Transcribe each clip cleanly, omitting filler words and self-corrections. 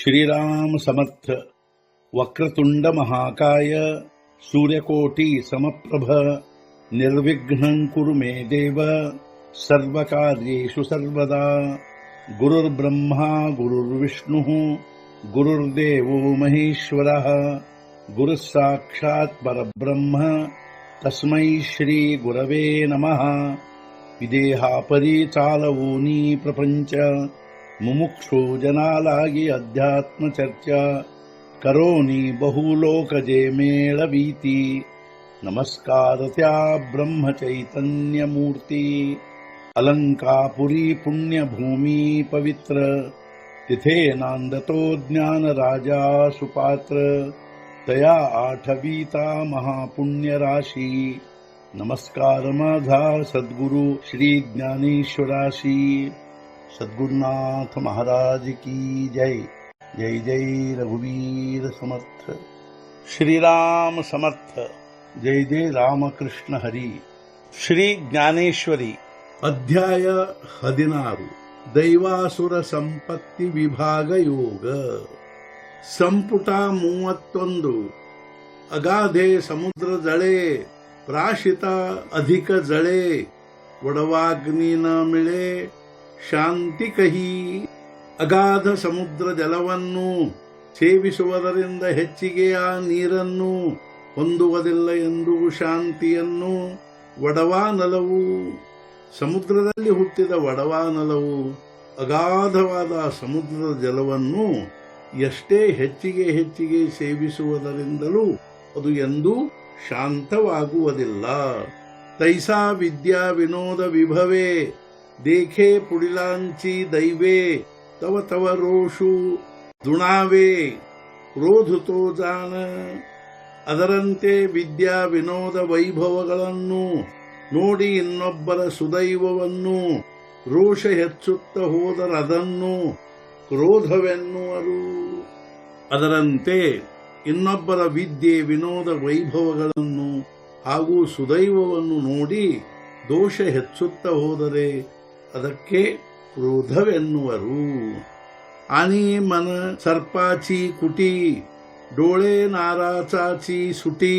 श्रीराम समर्थ। वक्रतुंड महाकाय सूर्यकोटि समप्रभ निर्विघ्नं कुरु मे देव सर्वकार्येषु सर्वदा। गुरुर्ब्रह्मा गुरुर्विष्णुः गुरुर्देवो महेश्वरः गुरुः साक्षात् परब्रह्म तस्मै श्री गुरवे नमः। विदेहापरि चालवोनी प्रपंच मुमुक्षु जनालागी अध्यात्म चर्चा करोनी बहुलोकजे मेळवीती। नमस्कार त्या ब्रह्म चैतन्य मूर्ती अलंकापुरी पुण्यभूमी पवित्र तिथे नांदतो ज्ञान राजा सुपात्र तया आठवीता महापुण्य राशी। नमस्कार माझा सद्गुरु श्री ज्ञानेश्वराशी। सद्गुरुनाथ महाराज की जय। जय जय रघुवीर समर्थ। श्रीराम समर्थ। जय जय रामकृष्ण हरी। ಶ್ರೀ ಜ್ಞಾನೇಶ್ವರಿ ಅಧ್ಯಾಯ 16 ದೈವಾಸುರ ಸಂಪತ್ತಿ ವಿಭಾಗ ಯೋಗ ಸಂಪುಟ 31 ಅಗಾಧೆ ಸಮುದ್ರ ಜಳೆ ಪ್ರಾಶಿತ ಅಧಿಕ ಜಳೆ ಒಡವಾಗ್ನಿ ನ ಮಿಳೆ ಶಾಂತಿ ಕಹಿ। ಅಗಾಧ ಸಮುದ್ರ ಜಲವನ್ನು ಸೇವಿಸುವುದರಿಂದ ಹೆಚ್ಚಿಗೆ ಆ ನೀರನ್ನು ಹೊಂದುವುದಿಲ್ಲ ಎಂದು ಶಾಂತಿಯನ್ನು ಒಡವಾನಲವು ಸಮುದ್ರದಲ್ಲಿ ಹುಟ್ಟಿದ ಒಡವಾನಲವು ಅಗಾಧವಾದ ಸಮುದ್ರದ ಜಲವನ್ನು ಎಷ್ಟೇ ಹೆಚ್ಚಿಗೆ ಸೇವಿಸುವುದರಿಂದಲೂ ಅದು ಎಂದೂ ಶಾಂತವಾಗುವುದಿಲ್ಲ। ತೈಸಾ ವಿದ್ಯಾ ವಿನೋದ ವಿಭವೇ ದೇಖೆ ಪುಡಿಲಾಂಚಿ ದೈವೇ ತವ ತವ ರೋಷು ದುಣಾವೇ ಕ್ರೋಧುತೋ ಜಾಣ। ಅದರಂತೆ ವಿದ್ಯಾ ವಿನೋದ ವೈಭವಗಳನ್ನು ನೋಡಿ ಇನ್ನೊಬ್ಬರ ಸುದೈವವನ್ನು ರೋಷ ಹೆಚ್ಚುತ್ತ ಹೋದರದನ್ನು ಕ್ರೋಧವೆನ್ನುವರು। ಅದರಂತೆ ಇನ್ನೊಬ್ಬರ ವಿದ್ಯೆ ವಿನೋದ ವೈಭವಗಳನ್ನು ಹಾಗೂ ಸುದೈವವನ್ನು ನೋಡಿ ದೋಷ ಹೆಚ್ಚುತ್ತ ಹೋದರೆ ಅದಕ್ಕೆ ಕ್ರೋಧವೆನ್ನುವರು। आणि मन सर्पाची कुटी डोळे नाराचाची सुटी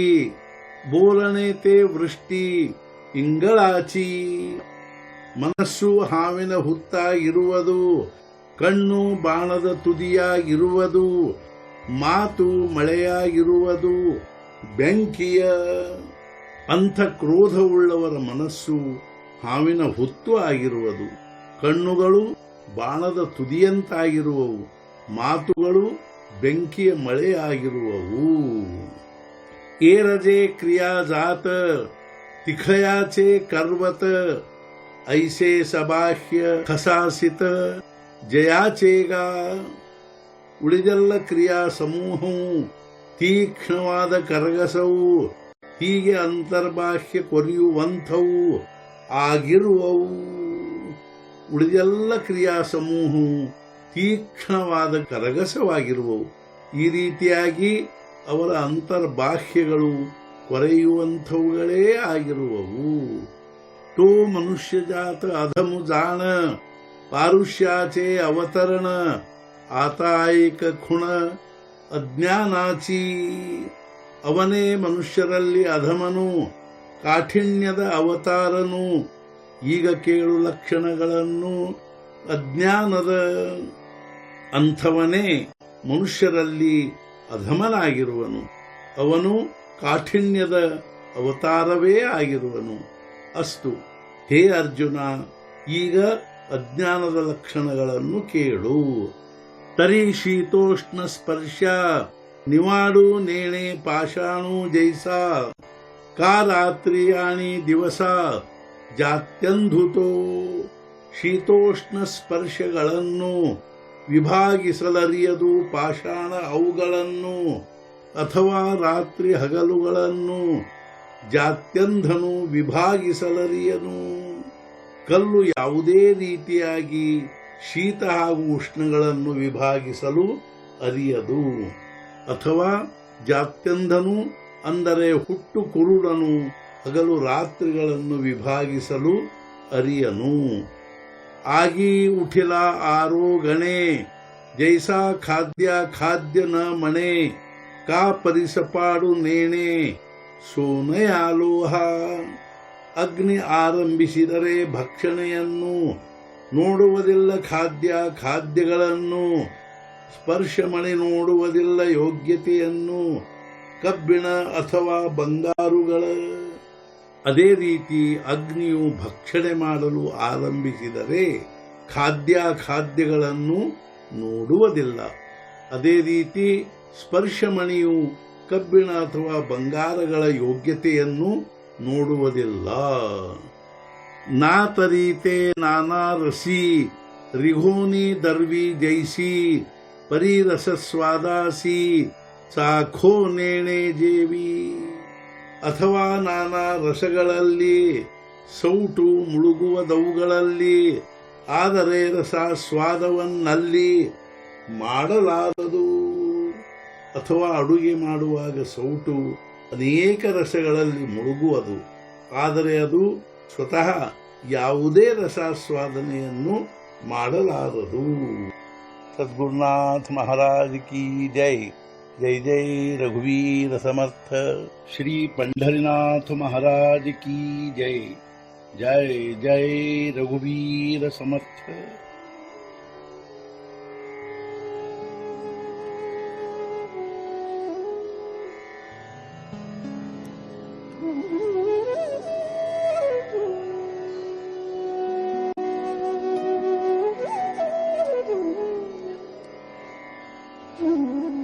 बोलणे ते वृष्टी ಇಂಗಳಾಚಿ। ಮನಸ್ಸು ಹಾವಿನ ಹುತ್ತಾಗಿರುವುದು ಕಣ್ಣು ಬಾಣದ ತುದಿಯಾಗಿರುವುದು ಮಾತು ಮಳೆಯಾಗಿರುವುದು ಬೆಂಕಿಯ। ಅಂಥ ಕ್ರೋಧವುಳ್ಳವರ ಮನಸ್ಸು ಹಾವಿನ ಹುತ್ತು ಆಗಿರುವುದು, ಕಣ್ಣುಗಳು ಬಾಣದ ತುದಿಯಂತಾಗಿರುವವು, ಮಾತುಗಳು ಬೆಂಕಿಯ ಮಳೆಯಾಗಿರುವವು। ಏರಜೆ ಕ್ರಿಯಾಜಾತ ತಿಖಯಾಚೆ ಕರ್ವತ ಐಸೆ ಸಬಾಹ್ಯ ಖಸಾಸಿತ ಜಯಾಚೇಗ। ಉಳಿದೆಲ್ಲ ಕ್ರಿಯಾ ಸಮೂಹವು ತೀಕ್ಷ್ಣವಾದ ಕರಗಸವು ಹೀಗೆ ಅಂತರ್ಬಾಹ್ಯ ಕೊರೆಯುವಂಥವು ಆಗಿರುವವು। ಉಳಿದೆಲ್ಲ ಕ್ರಿಯಾ ಸಮೂಹವು ತೀಕ್ಷ್ಣವಾದ ಕರಗಸವಾಗಿರುವವು। ಈ ರೀತಿಯಾಗಿ ಅವರ ಅಂತರ್ಬಾಹ್ಯಗಳು ಕೊರೆಯುವಂಥವುಗಳೇ ಆಗಿರುವವು। तो मनुष्य जात अधम जाण पारुष्याचे अवतरण आता एक खुण ಅಜ್ಞಾನಾಚಿ। ಅವನೇ ಮನುಷ್ಯರಲ್ಲಿ ಅಧಮನು ಕಾಠಿಣ್ಯದ ಅವತಾರನು। ಈಗ ಕೇಳು ಲಕ್ಷಣಗಳನ್ನು ಅಜ್ಞಾನದ। ಅಂಥವನೇ ಮನುಷ್ಯರಲ್ಲಿ ಅಧಮನಾಗಿರುವನು, ಅವನು ಕಾಠಿಣ್ಯದ ಅವತಾರವೇ ಆಗಿರುವನು। ಅಸ್ತು ಹೇ ಅರ್ಜುನ, ಈಗ ಅಜ್ಞಾನದ ಲಕ್ಷಣಗಳನ್ನು ಕೇಳು। ತರಿ ಶೀತೋಷ್ಣ ಸ್ಪರ್ಶ ನಿವಾಡು ನೇಣೆ ಪಾಷಾಣು ಜೈಸಾ ಕಾ ರಾತ್ರಿ आणि ದಿವಸ ಜಾತ್ಯಂಧುತೋ। ಶೀತೋಷ್ಣ ಸ್ಪರ್ಶಗಳನ್ನು ವಿಭಾಗಿಸಲರಿಯದು ಪಾಷಾಣ ಅವುಗಳನ್ನು ಅಥವಾ ರಾತ್ರಿ ಹಗಲುಗಳನ್ನು ಜಾತ್ಯಂಧನು ವಿಭಾಗಿಸಲರಿಯನು। ಕಲ್ಲು ಯಾವುದೇ ರೀತಿಯಾಗಿ ಶೀತ ಹಾಗೂ ಉಷ್ಣಗಳನ್ನು ವಿಭಾಗಿಸಲು ಅರಿಯದು, ಅಥವಾ ಜಾತ್ಯಂಧನು ಅಂದರೆ ಹುಟ್ಟು ಕುರುಡನು ಹಗಲು ರಾತ್ರಿಗಳನ್ನು ವಿಭಾಗಿಸಲು ಅರಿಯನು। आगी उठिला आरोगणे जैसा खाद्य खाद्य न मणे का परिसपाಡು ನೇಣೆ ಸೋನೆಯಾಲೋಹ ಅಗ್ನಿ ಆರಂಭಿಸಿದರೆ ಭಕ್ಷಣೆಯನ್ನು ನೋಡುವುದಿಲ್ಲ ಖಾದ್ಯ ಖಾದ್ಯಗಳನ್ನು ಸ್ಪರ್ಶಮಣಿ ನೋಡುವುದಿಲ್ಲ ಯೋಗ್ಯತೆಯನ್ನು ಕಬ್ಬಿಣ ಅಥವಾ ಬಂಗಾರುಗಳ ಅದೇ ರೀತಿ ಅಗ್ನಿಯು ಭಕ್ಷಣೆ ಮಾಡಲು ಆರಂಭಿಸಿದರೆ ಖಾದ್ಯ ಖಾದ್ಯಗಳನ್ನು ನೋಡುವುದಿಲ್ಲ. ಅದೇ ರೀತಿ ಸ್ಪರ್ಶಮಣಿಯು ಕಬ್ಬಿಣ ಅಥವಾ ಬಂಗಾರಗಳ ಯೋಗ್ಯತೆಯನ್ನು ನೋಡುವುದಿಲ್ಲ. ನಾತರೀತೆ ನಾನಾ ರಸಿ ರಿಘೋನಿ ದರ್ವಿ ಜೈಸಿ ಪರಿರಸಸ್ವಾದಾಸಿ ಸಾಖೋ ನೇಣೆ ಜೇವಿ. ಅಥವಾ ನಾನಾ ರಸಗಳಲ್ಲಿ ಸೌಟು ಮುಳುಗುವುದವುಗಳಲ್ಲಿ ಆದರೆ ರಸ ಸ್ವಾದವನ್ನಲ್ಲಿ ಮಾಡಲಾರದು. ಅಥವಾ ಅಡುಗೆ ಮಾಡುವಾಗ ಸೌಟು ಅನೇಕ ರಸಗಳಲ್ಲಿ ಮುಳುಗುವುದು, ಆದರೆ ಅದು ಸ್ವತಃ ಯಾವುದೇ ರಸಾಸ್ವಾದನೆಯನ್ನು ಮಾಡಲಾರದು. ಸದ್ಗುರುನಾಥ ಮಹಾರಾಜ್ ಕಿ ಜೈ. ಜೈ ಜೈ ರಘುವೀರ ಸಮರ್ಥ. ಶ್ರೀ ಪಂಢರಿನಾಥ ಮಹಾರಾಜ್ ಕಿ ಜೈ. ಜೈ ಜೈ ರಘುವೀರ ಸಮರ್ಥ. Mm-hmm.